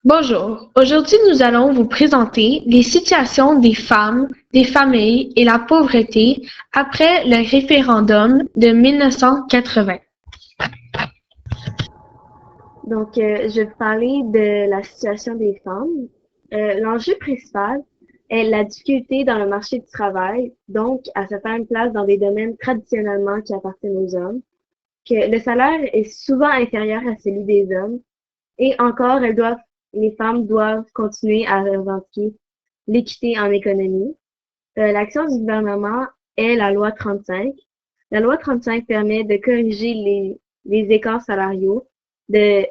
Bonjour, aujourd'hui nous allons vous présenter les situations des femmes, des familles et la pauvreté après le référendum de 1980. Je vais vous parler de la situation des femmes. L'enjeu principal est la difficulté dans le marché du travail, donc à se faire une place dans des domaines traditionnellement qui appartiennent aux hommes, que le salaire est souvent inférieur à celui des hommes, et encore, les femmes doivent continuer à revendiquer l'équité en économie. L'action du gouvernement est la loi 35. La loi 35 permet de corriger les écarts salariaux. Elle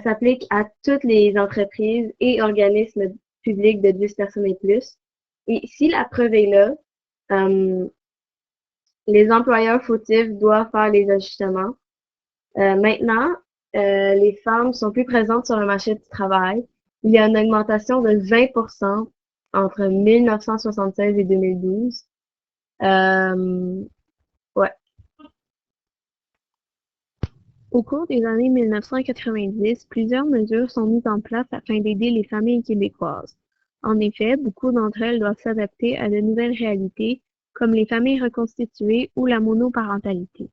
s'applique à toutes les entreprises et organismes publics de 10 personnes et plus. Et si la preuve est là, euh, les employeurs fautifs doivent faire les ajustements. Maintenant, les femmes sont plus présentes sur le marché du travail. Il y a une augmentation de 20% entre 1976 et 2012. Ouais. Au cours des années 1990, plusieurs mesures sont mises en place afin d'aider les familles québécoises. En effet, beaucoup d'entre elles doivent s'adapter à de nouvelles réalités, comme les familles reconstituées ou la monoparentalité.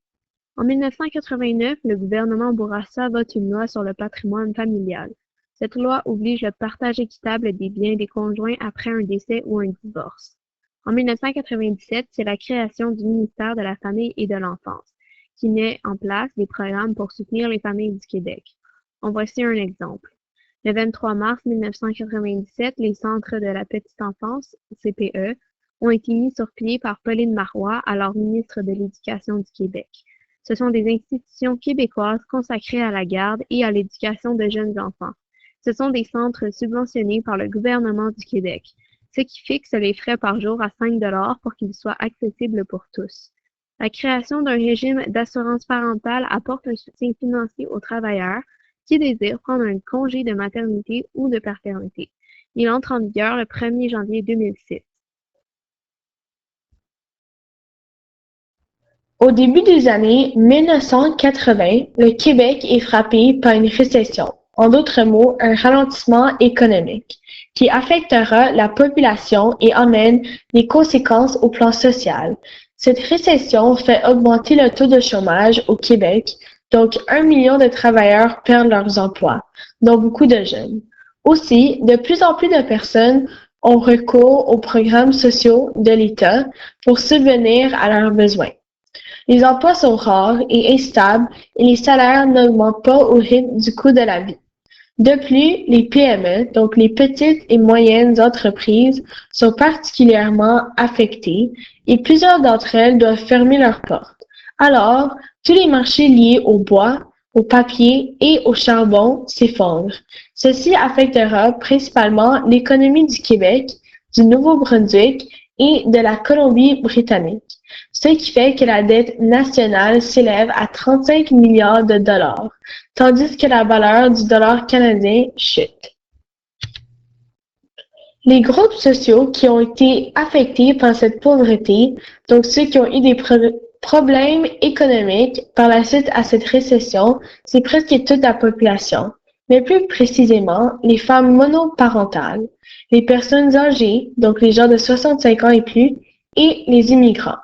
En 1989, le gouvernement Bourassa vote une loi sur le patrimoine familial. Cette loi oblige le partage équitable des biens des conjoints après un décès ou un divorce. En 1997, c'est la création du ministère de la Famille et de l'Enfance, qui met en place des programmes pour soutenir les familles du Québec. En voici un exemple. Le 23 mars 1997, les Centres de la petite enfance, CPE, ont été mis sur pied par Pauline Marois, alors ministre de l'Éducation du Québec. Ce sont des institutions québécoises consacrées à la garde et à l'éducation de jeunes enfants. Ce sont des centres subventionnés par le gouvernement du Québec, ce qui fixe les frais par jour à 5 $ pour qu'ils soient accessibles pour tous. La création d'un régime d'assurance parentale apporte un soutien financier aux travailleurs qui désirent prendre un congé de maternité ou de paternité. Il entre en vigueur le 1er janvier 2006. Au début des années 1980, le Québec est frappé par une récession, en d'autres mots, un ralentissement économique, qui affectera la population et amène des conséquences au plan social. Cette récession fait augmenter le taux de chômage au Québec, donc 1 million de travailleurs perdent leurs emplois, dont beaucoup de jeunes. Aussi, de plus en plus de personnes ont recours aux programmes sociaux de l'État pour subvenir à leurs besoins. Les emplois sont rares et instables et les salaires n'augmentent pas au rythme du coût de la vie. De plus, les PME, donc les petites et moyennes entreprises, sont particulièrement affectées et plusieurs d'entre elles doivent fermer leurs portes. Alors, tous les marchés liés au bois, au papier et au charbon s'effondrent. Ceci affectera principalement l'économie du Québec, du Nouveau-Brunswick et de la Colombie-Britannique, ce qui fait que la dette nationale s'élève à 35 milliards de dollars, tandis que la valeur du dollar canadien chute. Les groupes sociaux qui ont été affectés par cette pauvreté, donc ceux qui ont eu des problèmes économiques par la suite à cette récession, c'est presque toute la population, mais plus précisément les femmes monoparentales, les personnes âgées, donc les gens de 65 ans et plus, et les immigrants.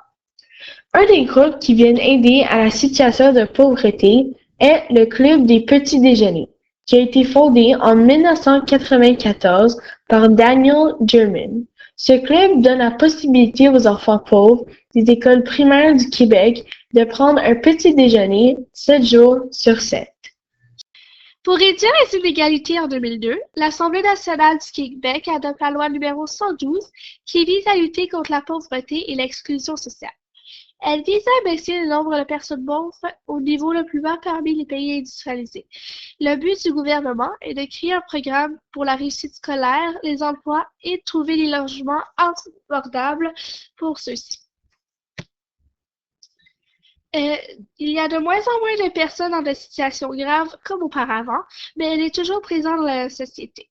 Un des groupes qui viennent aider à la situation de pauvreté est le Club des petits déjeuners, qui a été fondé en 1994 par Daniel German. Ce club donne la possibilité aux enfants pauvres des écoles primaires du Québec de prendre un petit déjeuner 7 jours sur 7. Pour réduire les inégalités en 2002, l'Assemblée nationale du Québec adopte la loi numéro 112 qui vise à lutter contre la pauvreté et l'exclusion sociale. Elle vise à baisser le nombre de personnes pauvres au niveau le plus bas parmi les pays industrialisés. Le but du gouvernement est de créer un programme pour la réussite scolaire, les emplois et de trouver des logements abordables pour ceux-ci. Il y a de moins en moins de personnes dans des situations graves comme auparavant, mais elle est toujours présente dans la société.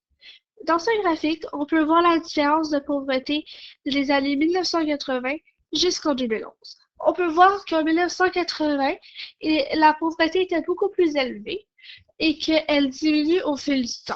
Dans ce graphique, on peut voir la différence de pauvreté des années 1980 jusqu'en 2011. On peut voir qu'en 1980, la pauvreté était beaucoup plus élevée et qu'elle diminue au fil du temps.